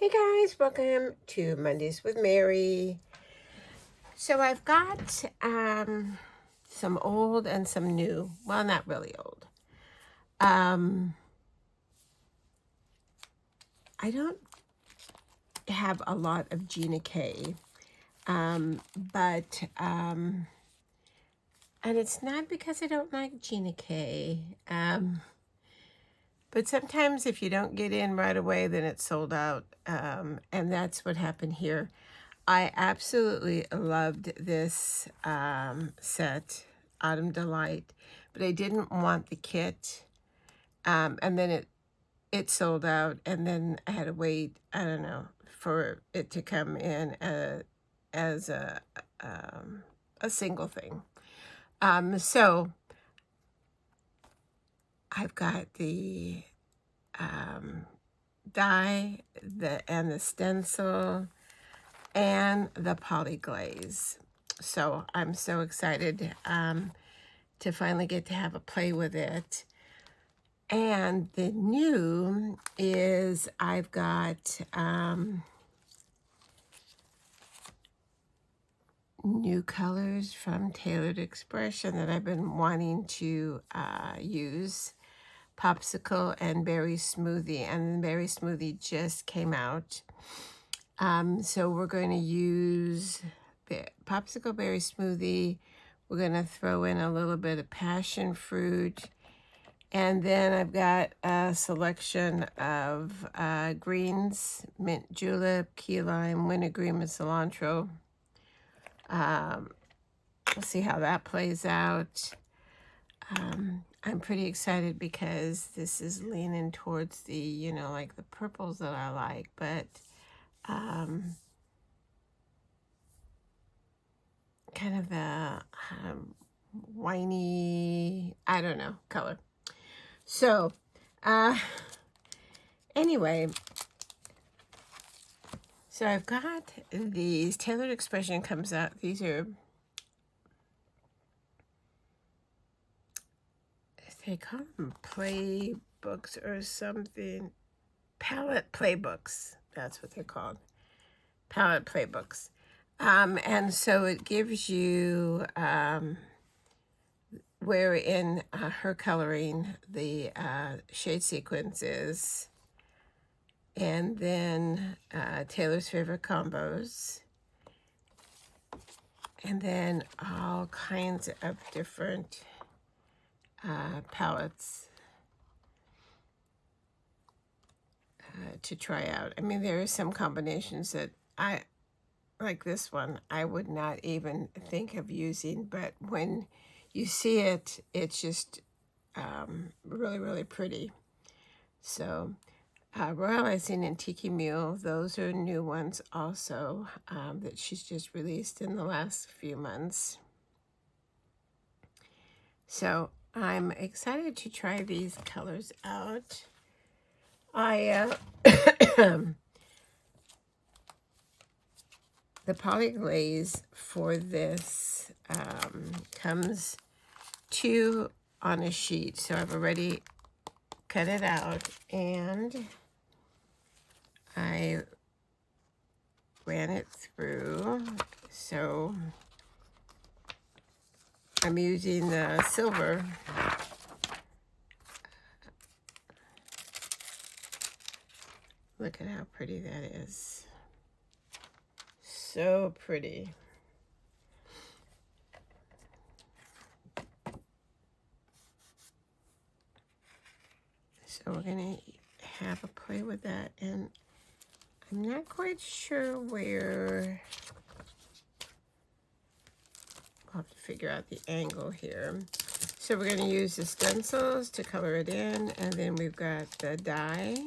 Hey guys, welcome to Mondays with Mary. So I've got some old and some new. Well, not really old. I don't have a lot of GinaK, but and it's not because I don't like GinaK. But sometimes if you don't get in right away, then it's sold out, and that's what happened here. I absolutely loved this set, Autumn Delight, but I didn't want the kit, and then it sold out, and then I had to wait, I don't know, for it to come in as a single thing. So I've got the die and the stencil and the poly glaze. So I'm so excited to finally get to have a play with it. And the new is I've got new colors from Tailored Expression that I've been wanting to use. Popsicle and Berry Smoothie, and Berry Smoothie just came out. So we're going to use Popsicle Berry Smoothie. We're going to throw in a little bit of passion fruit. And then I've got a selection of greens, mint julep, key lime, wintergreen, and cilantro. We'll see how that plays out. I'm pretty excited because this is leaning towards the, like the purples that I like, but kind of the winey, I don't know, color. So, anyway, so I've got these Tailored Expression comes out. These are, they call them playbooks or something. Palette playbooks. That's what they're called. Palette playbooks. And so it gives you where in her coloring the shade sequence is, and then Taylor's favorite combos, and then all kinds of different palettes to try out. I mean, there are some combinations that like this one, I would not even think of using, but when you see it, it's just really, really pretty. So Royal Icing and Tiki Mule, those are new ones also that she's just released in the last few months. So I'm excited to try these colors out. The poly glaze for this comes 2 on a sheet. So I've already cut it out and I ran it through. So I'm using the silver. Look at how pretty that is. So pretty. So we're going to have a play with that, and I'm not quite sure where. I'll have to figure out the angle here. So we're going to use the stencils to color it in, and then we've got the die.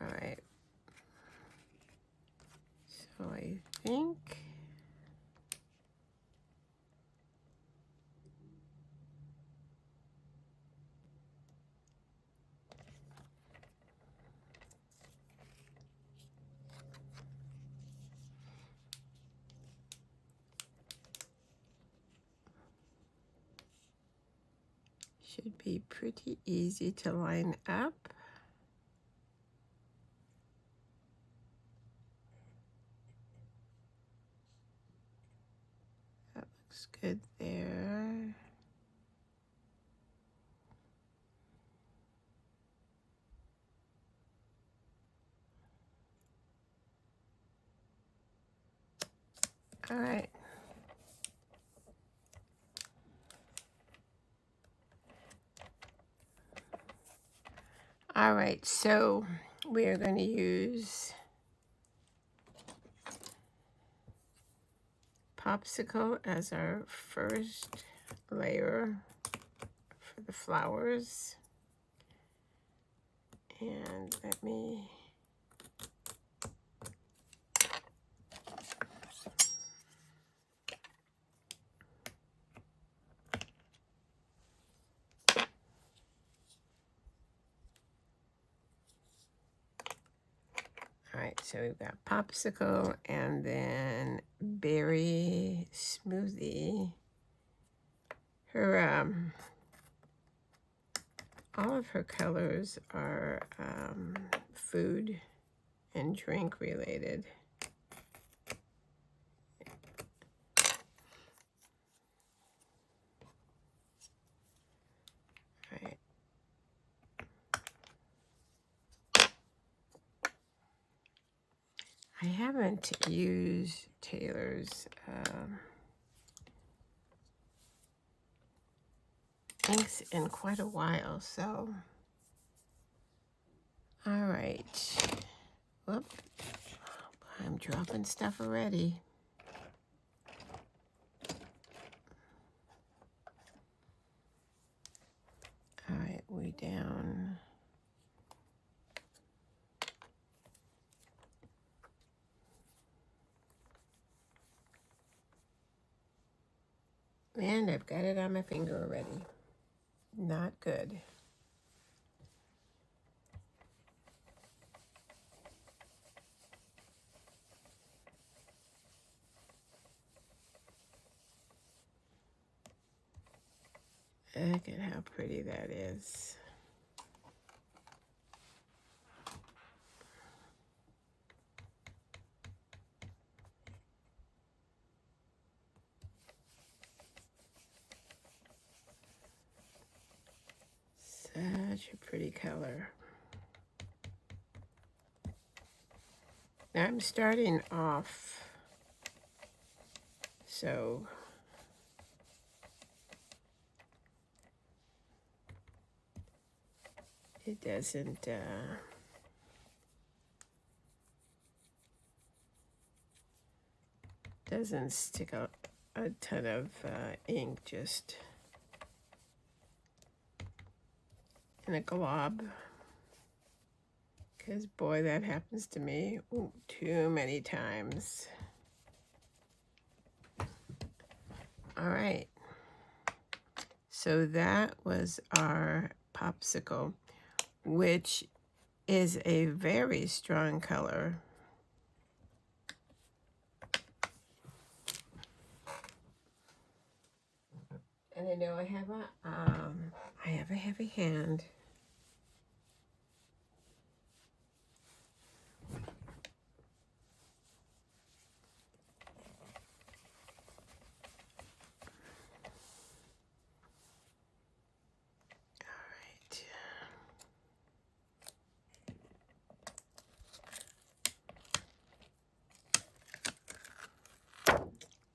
All right. So I think Should be pretty easy to line up. That looks good there. All right. All right, so we are going to use Popsicle as our first layer for the flowers. And let me all right, so we've got Popsicle and then Berry Smoothie. Her all of her colors are food and drink related. All right. I haven't used Taylor's inks in quite a while, so all right. Whoop. I'm dropping stuff already. All right, we down. And I've got it on my finger already. Not good. Look at how pretty that is. Such a pretty color. Now I'm starting off, so it doesn't stick out a ton of ink just in a glob, because boy, that happens to me too many times. All right, so that was our Popsicle, which is a very strong color. And I know I have a heavy hand.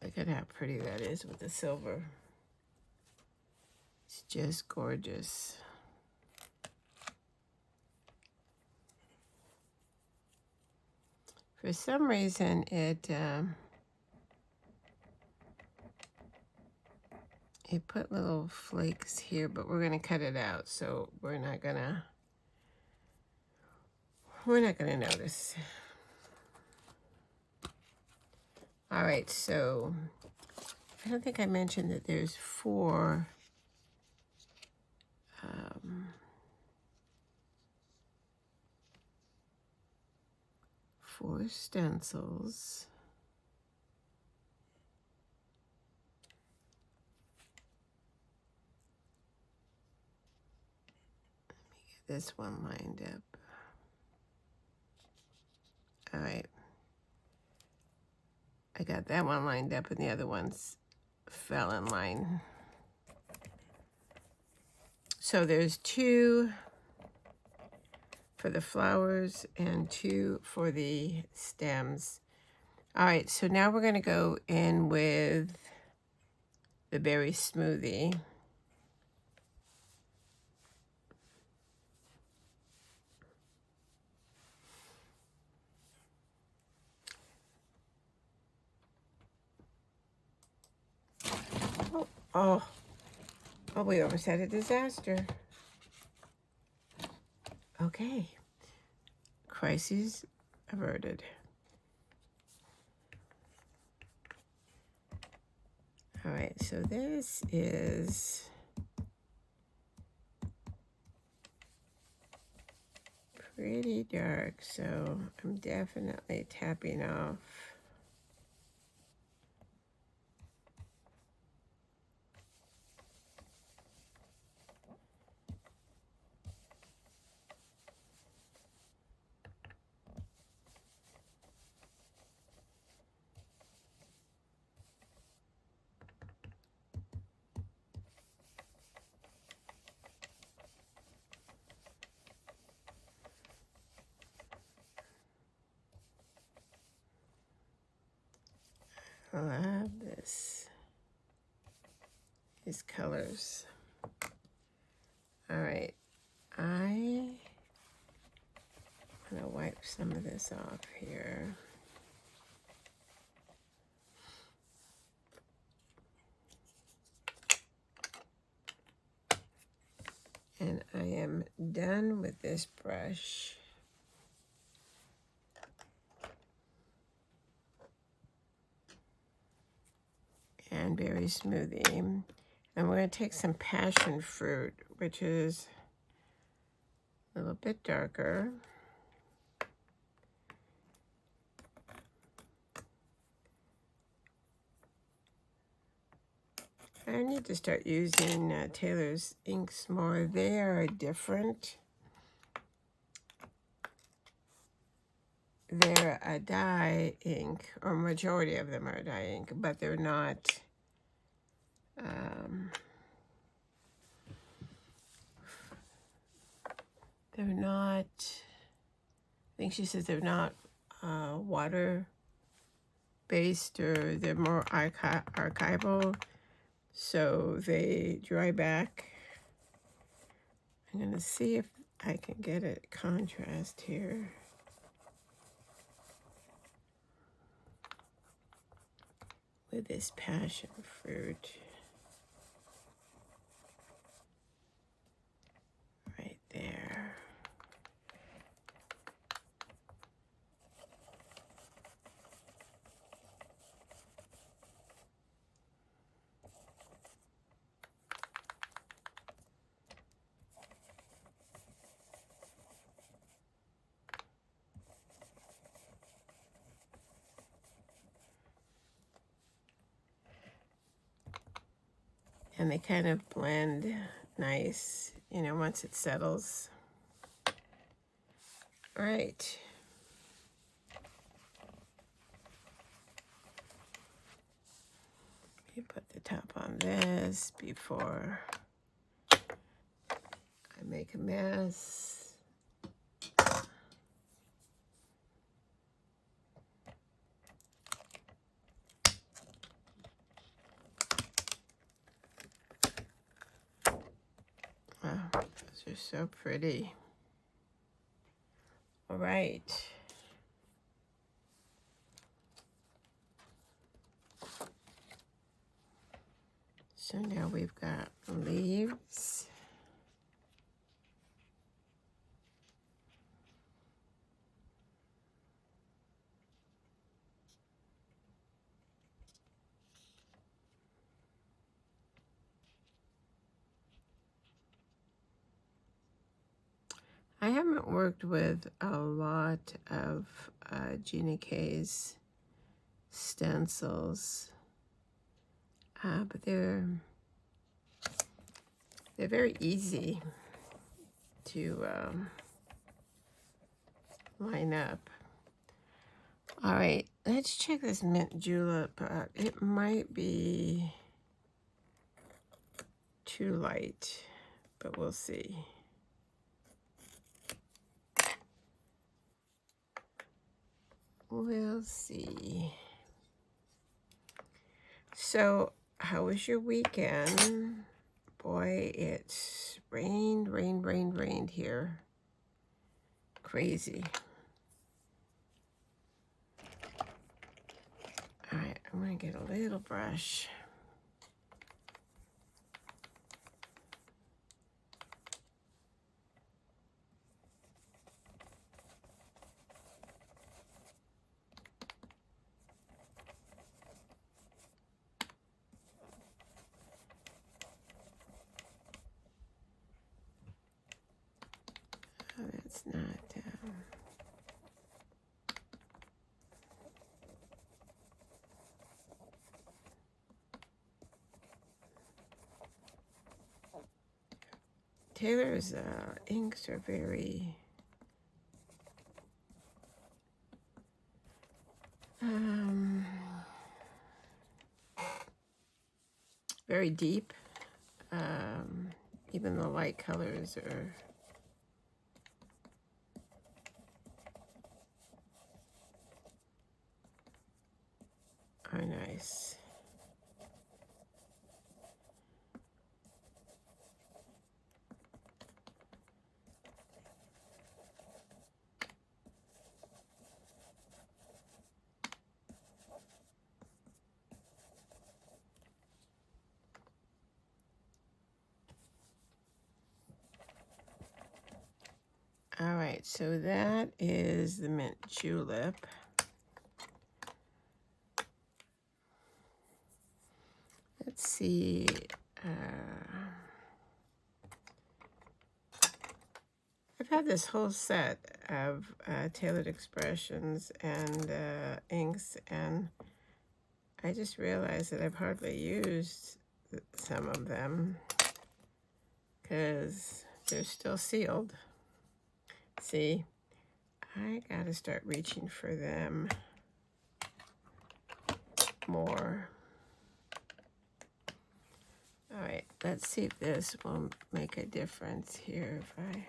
Look at how pretty that is with the silver. It's just gorgeous. For some reason, it put little flakes here, but we're gonna cut it out, so we're not gonna notice. All right, so I don't think I mentioned that there's four stencils. this one lined up. All right. I got that one lined up and the other ones fell in line. So there's 2 for the flowers and 2 for the stems. All right, so now we're going to go in with the berry smoothie. Oh, we almost had a disaster. Okay. Crisis averted. All right, so this is pretty dark, so I'm definitely tapping off. I love these colors. All right, I'm gonna wipe some of this off here. And I am done with this brush. And berry smoothie. And we're going to take some passion fruit, which is a little bit darker. I need to start using Taylor's inks more. They are different. They're a dye ink, or majority of them are dye ink, but they're not I think she says they're not water based, or they're more archival, so they dry back. I'm gonna see if I can get a contrast here. With this passion fruit. Right there. And they kind of blend nice, you know, once it settles. All right. Let me put the top on this before I make a mess. Wow, those are so pretty. All right. So now we've got leaves. I haven't worked with a lot of GinaK's stencils, but they're very easy. to line up. All right, let's check this mint julep. It might be too light, but we'll see. We'll see. So, how was your weekend? Boy, it's rained here. Crazy. All right, I'm gonna get a little brush. Oh, that's not. Taylor's inks are very very deep. Even the light colors are nice. All right, so that is the mint julep. Let's see. I've had this whole set of tailored expressions and inks, and I just realized that I've hardly used some of them because they're still sealed. See, I gotta start reaching for them more. All right, let's see if this will make a difference here if I...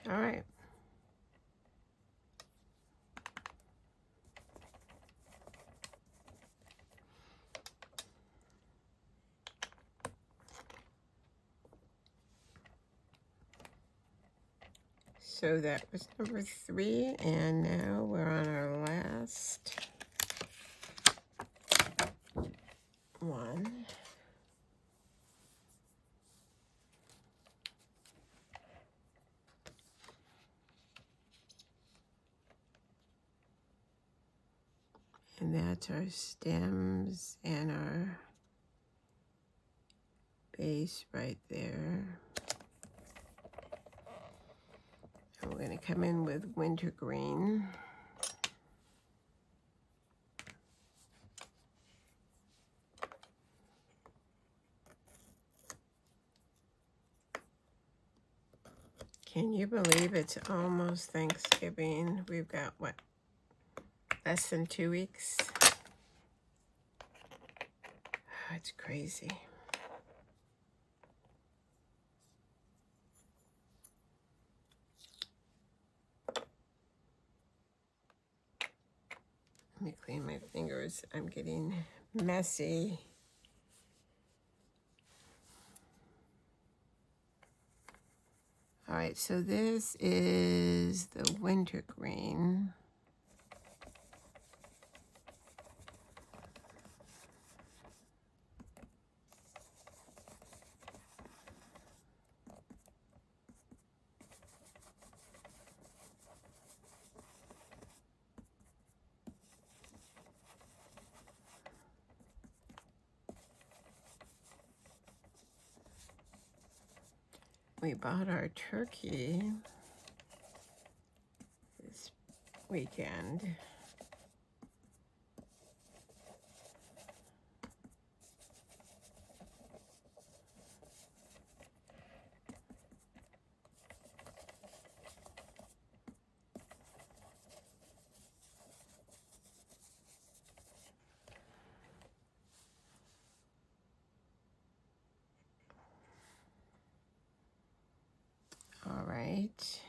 All right. So that was number 3, and now we're on our last one. And that's our stems and our base right there. And we're going to come in with wintergreen. Can you believe it's almost Thanksgiving? We've got, what, less than 2 weeks? Oh, it's crazy. Let me clean my fingers. I'm getting messy. All right, so this is the wintergreen. We bought our turkey this weekend. All right.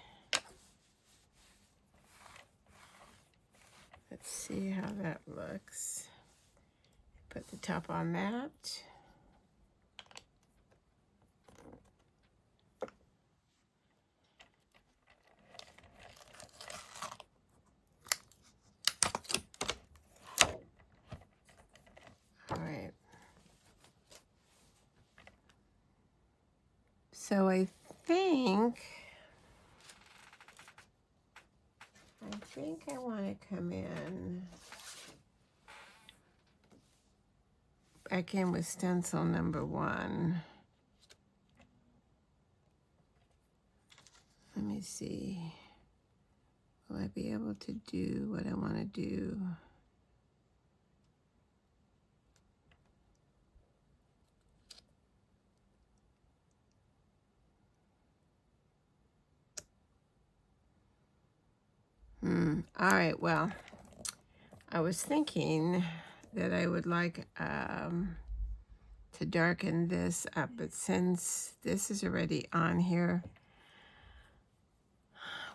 Let's see how that looks. Put the top on that. All right. So I think I want to come back in with stencil number 1. Let me see. Will I be able to do what I want to do? All right, well, I was thinking that I would like to darken this up, but since this is already on here,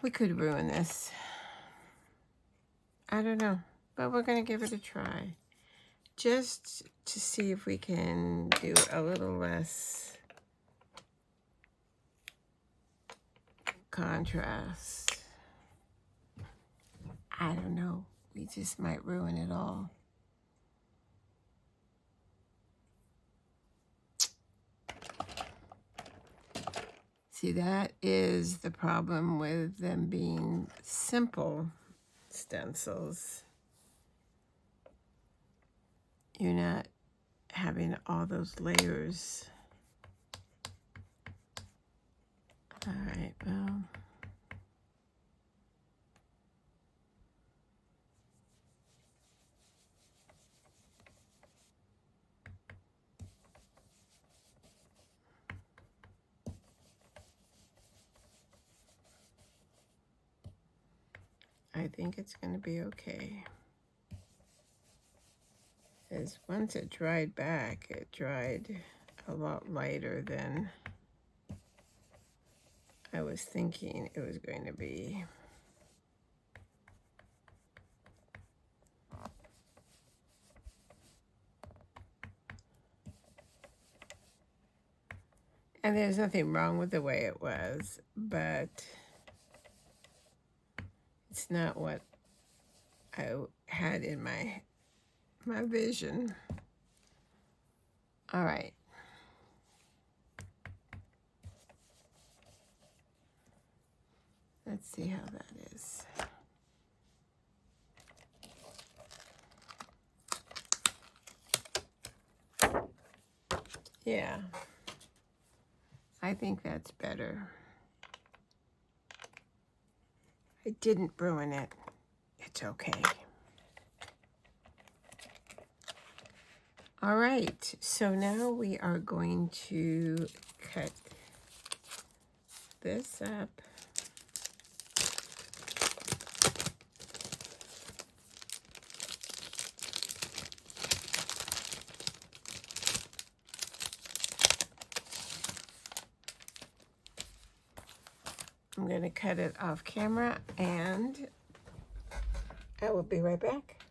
we could ruin this. I don't know, but we're going to give it a try. Just to see if we can do a little less contrast. I don't know. We just might ruin it all. See, that is the problem with them being simple stencils. You're not having all those layers. All right, well. I think it's going to be okay. As once it dried back, it dried a lot lighter than I was thinking it was going to be. And there's nothing wrong with the way it was, but it's not what I had in my vision. All right. Let's see how that is. Yeah, I think that's better. I didn't ruin it. It's okay. All right, so now we are going to cut this up. I'm going to cut it off camera and I will be right back.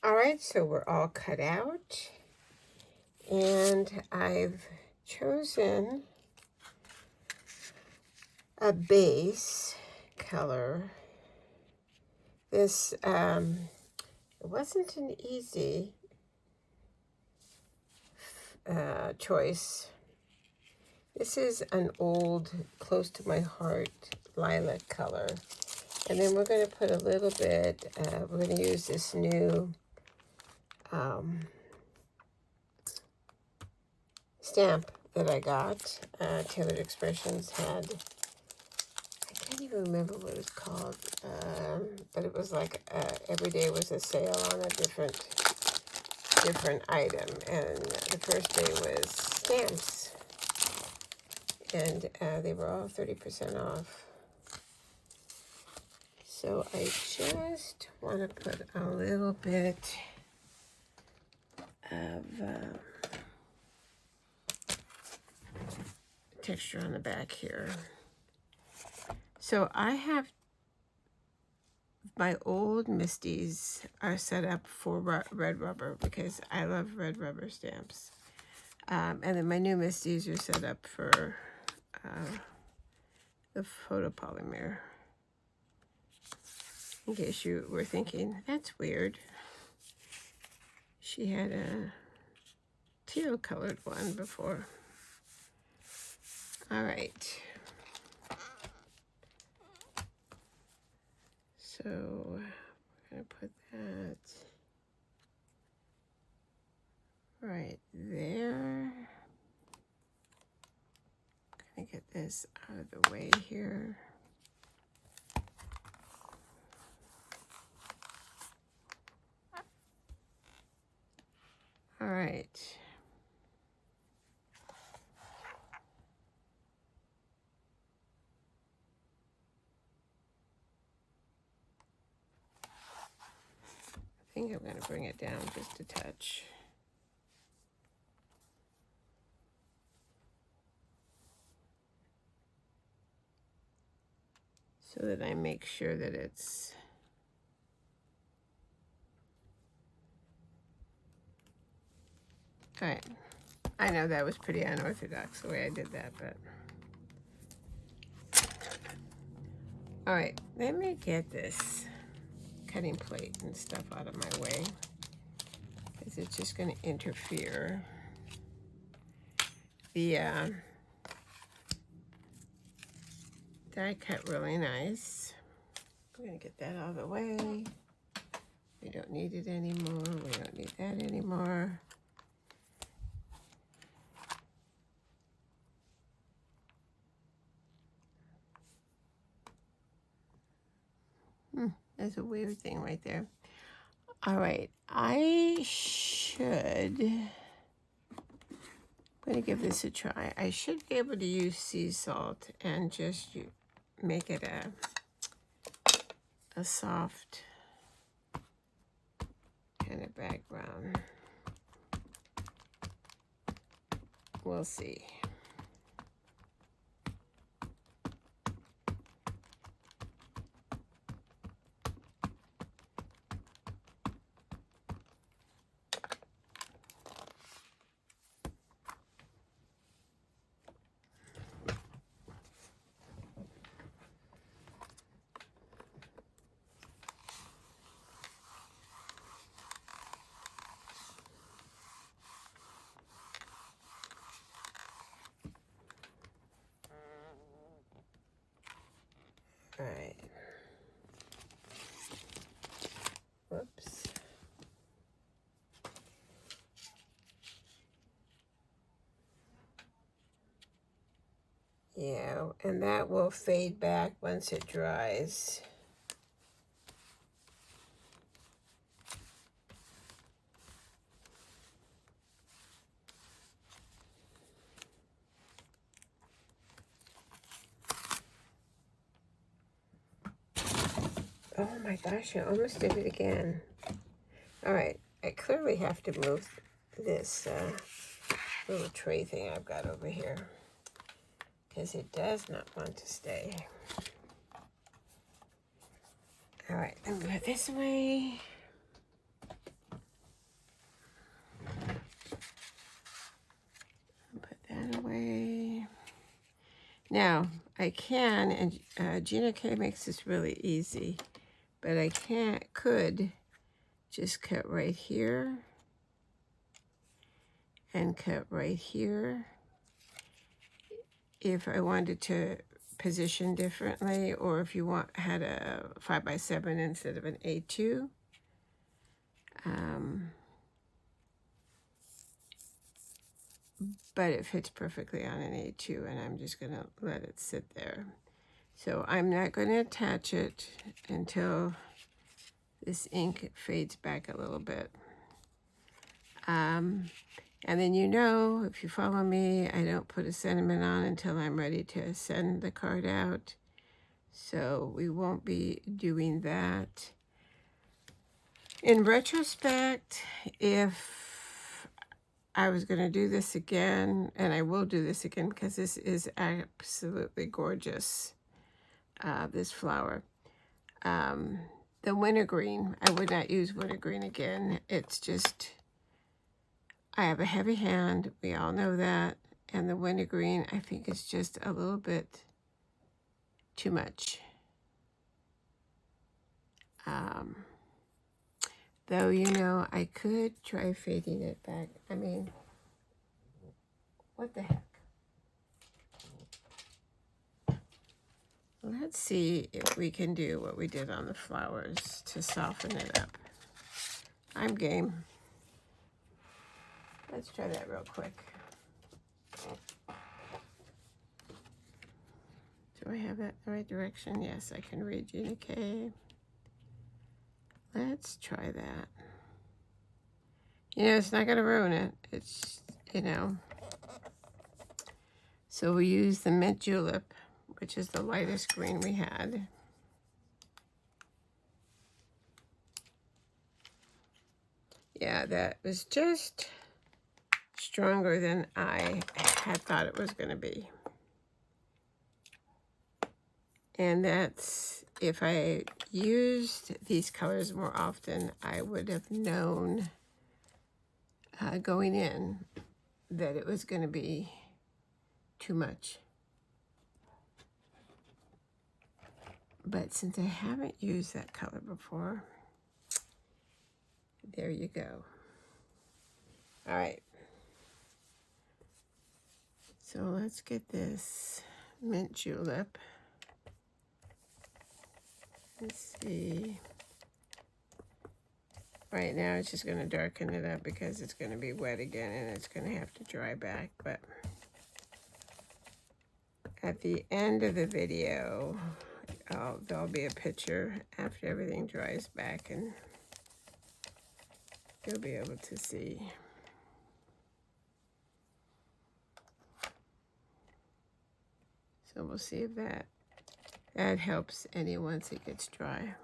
All right, so we're all cut out and I've chosen a base color. This, it wasn't an easy choice. This is an old, close to my heart, lilac color. And then we're going to put a little bit, we're going to use this new stamp that I got. Tailored Expressions had, I can't even remember what it was called, but it was like every day was a sale on a different item, and the first day was stamps, and they were all 30% off. So I just want to put a little bit of texture on the back here. So I have my old Misties are set up for red rubber because I love red rubber stamps. And then my new Misties are set up for the photopolymer. In case you were thinking, that's weird. She had a teal colored one before. All right. So we're gonna put that right there. Gonna get this out of the way here. All right. I think I'm going to bring it down just a touch. So that I make sure that it's all right. I know that was pretty unorthodox the way I did that, but all right, let me get this cutting plate and stuff out of my way because it's just going to interfere. The die cut really nice. I'm going to get that out of the way. We don't need it anymore. We don't need that anymore. There's a weird thing right there. All right, I'm going to give this a try. I should be able to use sea salt and just make it a soft kind of background. We'll see. All right. Whoops. Yeah, and that will fade back once it dries. Oh my gosh, I almost did it again. All right, I clearly have to move this little tray thing I've got over here because it does not want to stay. All right, let me put this away. Put that away. Now, I can, and GinaK makes this really easy, but I could just cut right here and cut right here if I wanted to position differently, or if you had a 5x7 instead of an A2. but it fits perfectly on an A2, and I'm just going to let it sit there. So I'm not going to attach it until this ink fades back a little bit. And then, you know, if you follow me, I don't put a sentiment on until I'm ready to send the card out. So we won't be doing that. In retrospect, if I was going to do this again, and I will do this again because this is absolutely gorgeous, this flower. The wintergreen, I would not use wintergreen again. It's just, I have a heavy hand. We all know that. And the wintergreen, I think, is just a little bit too much. Though, you know, I could try fading it back. I mean, what the heck? Let's see if we can do what we did on the flowers to soften it up. I'm game. Let's try that real quick. Do I have that in the right direction? Yes, I can read GinaK. Let's try that. You know, it's not going to ruin it. It's, you know. So we use the mint julep, which is the lightest green we had. Yeah, that was just stronger than I had thought it was going to be. And that's, if I used these colors more often, I would have known going in that it was going to be too much. But since I haven't used that color before, there you go. All right. So let's get this mint julep. Let's see. Right now it's just going to darken it up because it's going to be wet again and it's going to have to dry back. But at the end of the video, there'll be a picture after everything dries back and you'll be able to see. So we'll see if that helps any once it gets dry.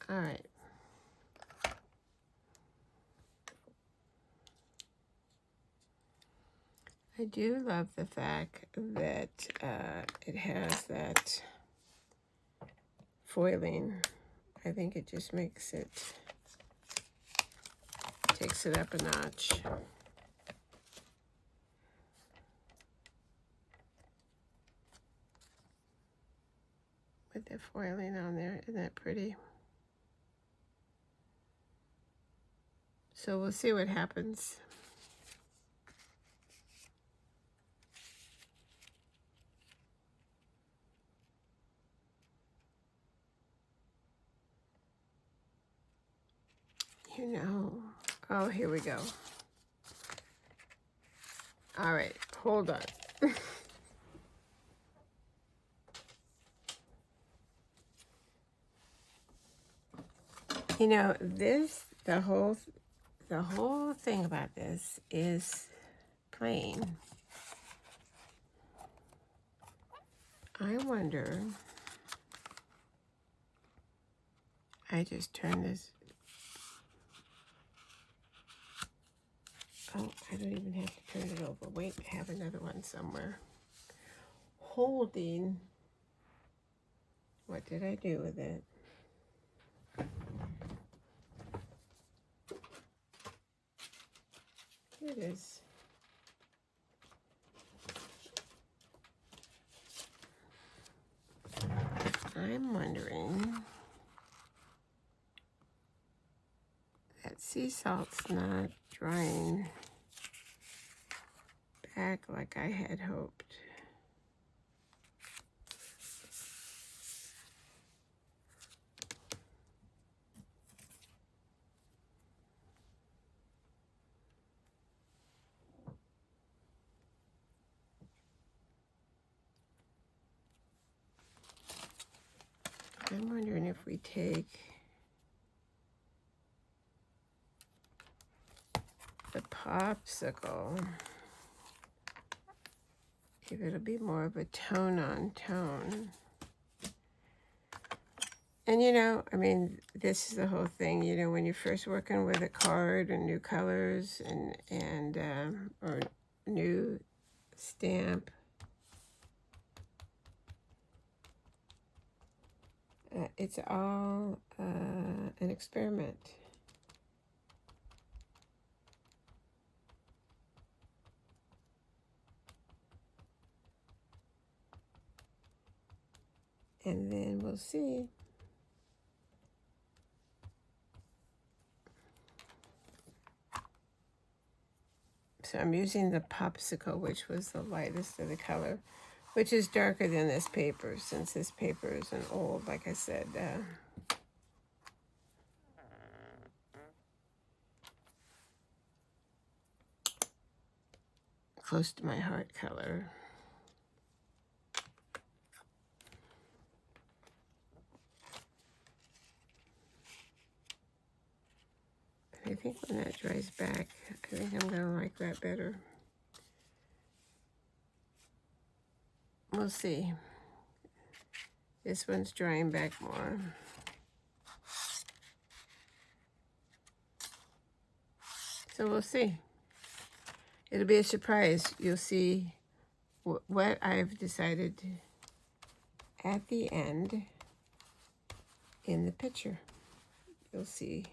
All right. I do love the fact that it has that foiling. I think it just makes it, takes it up a notch. With the foiling on there, isn't that pretty? So we'll see what happens. You know, oh, here we go. All right, hold on. You know, this, the whole thing about this is plain. I wonder, I just turned this, oh, I don't even have to turn it over. Wait, I have another one somewhere. Holding, what did I do with it? Here it is. I'm wondering, that sea salt's not drying back like I had hoped. I'm wondering if we take the popsicle, if it'll be more of a tone on tone. And you know, I mean, this is the whole thing, you know, when you're first working with a card and new colors and or new stamp, it's all an experiment. And then we'll see. So I'm using the popsicle, which was the lightest of the color, which is darker than this paper, since this paper is an old, like I said, close to my heart color. I think when that dries back, I think I'm gonna like that better. We'll see. This one's drying back more. So we'll see. It'll be a surprise. You'll see what I've decided at the end in the picture. You'll see.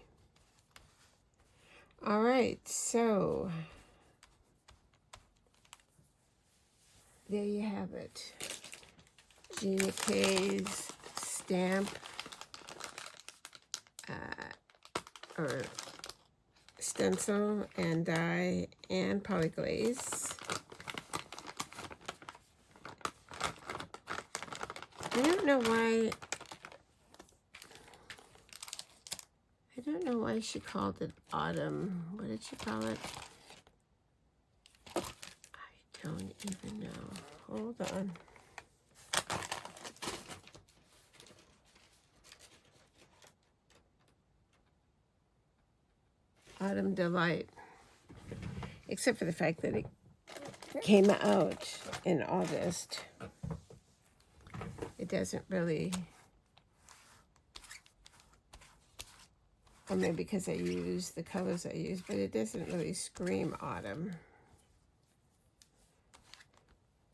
All right, so there you have it. GinaK's stamp or stencil and die and polyglaze. I don't know why she called it autumn. What did she call it? I don't even know. Hold on. Autumn Delight. Except for the fact that it came out in August. It doesn't really, or maybe because I use the colors I use, but it doesn't really scream autumn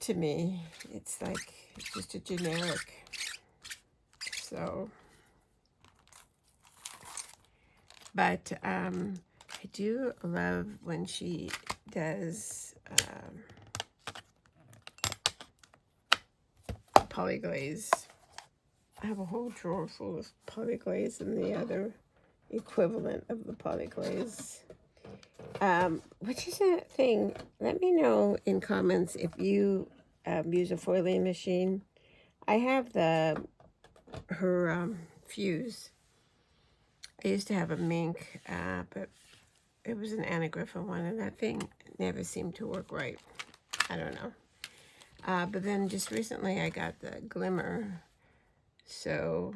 to me. It's like just a generic. So, but I do love when she does polyglaze. I have a whole drawer full of polyglaze and the other equivalent of the polyglaze. Which is a thing. Let me know in comments if you use a foiling machine. I have her fuse. I used to have a mink, but it was an anagriffin one, and that thing never seemed to work right. I don't know. But then just recently I got the glimmer, so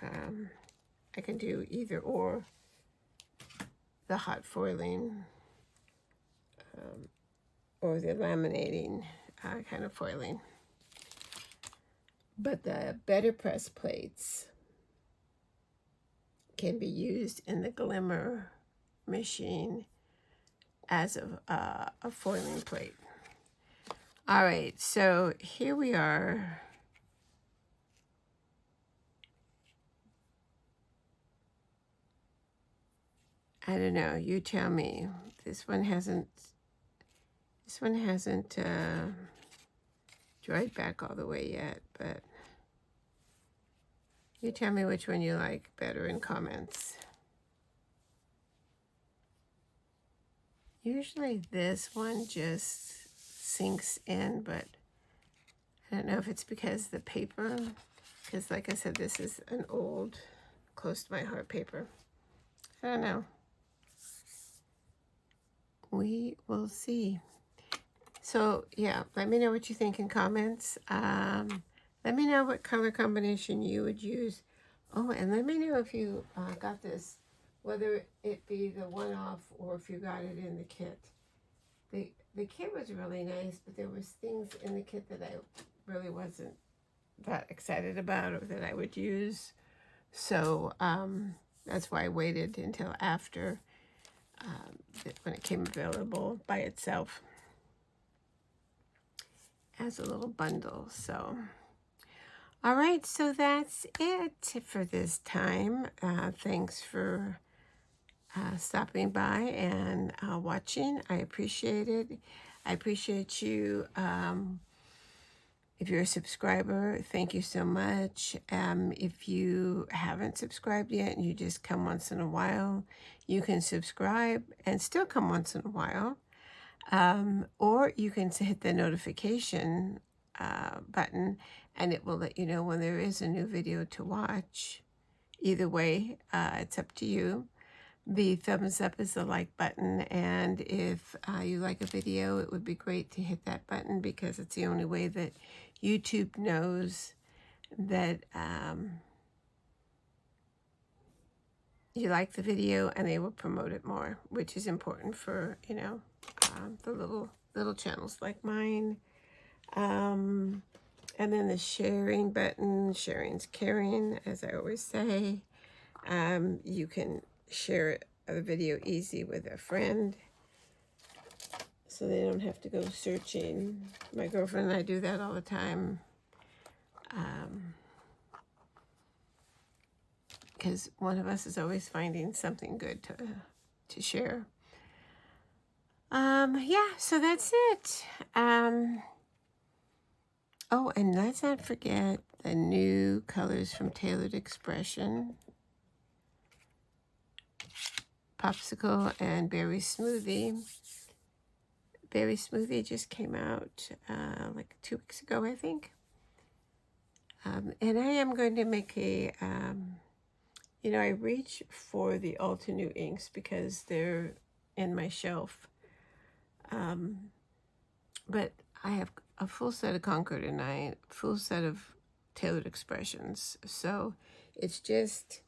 I can do either or, the hot foiling or the laminating kind of foiling. But the better press plates can be used in the glimmer machine as a foiling plate. All right, so here we are. I don't know, you tell me. This one hasn't dried back all the way yet, but you tell me which one you like better in comments. Usually this one just sinks in, but I don't know if it's because the paper, because like I said, this is an old, close to my heart paper. I don't know. We will see. So yeah, let me know what you think in comments. Let me know what color combination you would use. Oh, and let me know if you got this, whether it be the one-off or if you got it in the kit. The kit was really nice, but there was things in the kit that I really wasn't that excited about or that I would use. So that's why I waited until after when it came available by itself as a little bundle. So all right, so that's it for this time. Thanks for stopping by and watching. I appreciate it. I appreciate you. If you're a subscriber, thank you so much. If you haven't subscribed yet and you just come once in a while, you can subscribe and still come once in a while. Or you can hit the notification button and it will let you know when there is a new video to watch. Either way, it's up to you. The thumbs up is the like button, and if you like a video, it would be great to hit that button because it's the only way that YouTube knows that you like the video, and they will promote it more, which is important for, you know, the little channels like mine. And then the sharing button, sharing's caring, as I always say. You can share a video easy with a friend so they don't have to go searching. My girlfriend and I do that all the time because one of us is always finding something good to share. Yeah, so that's it. Oh, and let's not forget the new colors from Tailored Expression. Popsicle and Berry Smoothie. Berry Smoothie just came out like 2 weeks ago, I think. And I am going to make a, you know, I reach for the Ulta New inks because they're in my shelf. But I have a full set of Concord and I, full set of Tailored Expressions. So it's just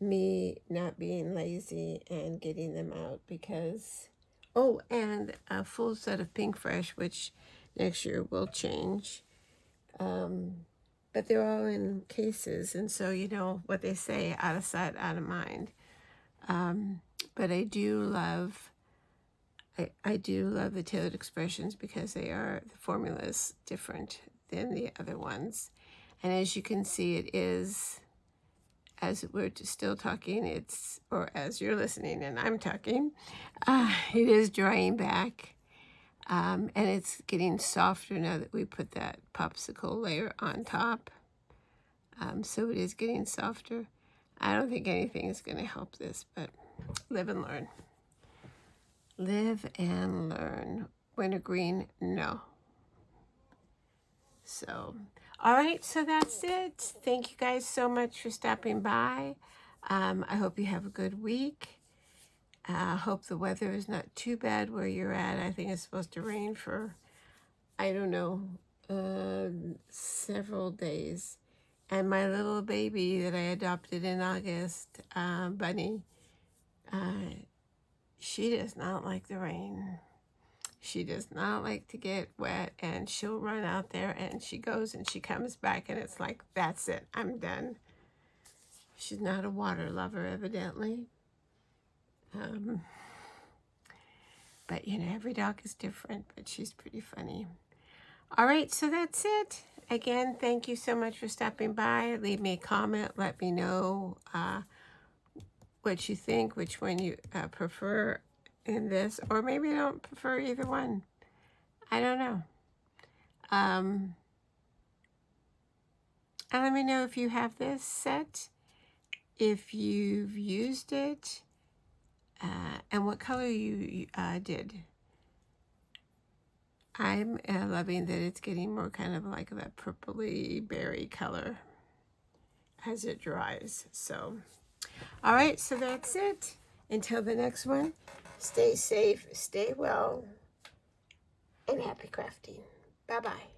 me not being lazy and getting them out because, oh, and a full set of Pink Fresh, which next year will change. But they're all in cases, and so you know what they say, out of sight, out of mind. But I do love the Tailored Expressions because the formula is different than the other ones. And as you can see, it is, as we're still talking, or as you're listening and I'm talking, it is drying back. And it's getting softer now that we put that popsicle layer on top. So it is getting softer. I don't think anything is going to help this, but live and learn. Live and learn. Wintergreen, no. So, all right, so that's it. Thank you guys so much for stopping by. I hope you have a good week. I hope the weather is not too bad where you're at. I think it's supposed to rain for, I don't know, several days. And my little baby that I adopted in August, Bunny, she does not like the rain. She does not like to get wet, and she'll run out there and she goes and she comes back and it's like, that's it, I'm done. She's not a water lover, evidently. But, you know, every dog is different, but she's pretty funny. All right, so that's it. Again, thank you so much for stopping by. Leave me a comment. Let me know what you think, which one you prefer in this, or maybe you don't prefer either one. I don't know. And let me know if you have this set, if you've used it, and what color you did. I'm loving that it's getting more kind of like that purpley berry color as it dries. So, all right, so that's it. Until the next one, stay safe, stay well, and happy crafting. Bye-bye.